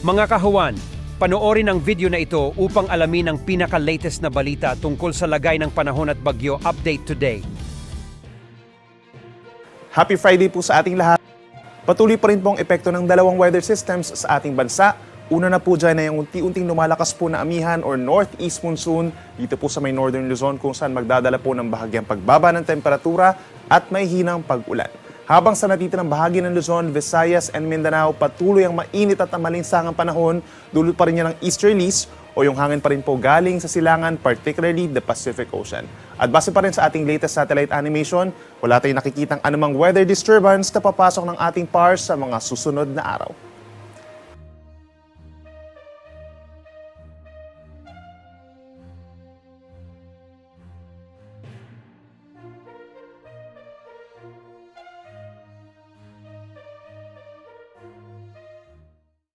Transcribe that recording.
Mga kahuwan, panoorin ang video na ito upang alamin ang pinaka-latest na balita tungkol sa lagay ng panahon at bagyo update today. Happy Friday po sa ating lahat. Patuloy pa rin po ang epekto ng dalawang weather systems sa ating bansa. Una na po dyan ay yung unti-unting lumalakas po na amihan or northeast monsoon dito po sa may northern Luzon kung saan magdadala po ng bahagyang pagbaba ng temperatura at may hinang pag-ulan. Habang sa natitirang bahagi ng Luzon, Visayas and Mindanao, patuloy ang mainit at malinsangang panahon, dulot pa rin niya ng easterlies o yung hangin pa rin po galing sa silangan, particularly the Pacific Ocean. At base pa rin sa ating latest satellite animation, wala tayong nakikitang anumang weather disturbance na papasok ng ating PARS sa mga susunod na araw.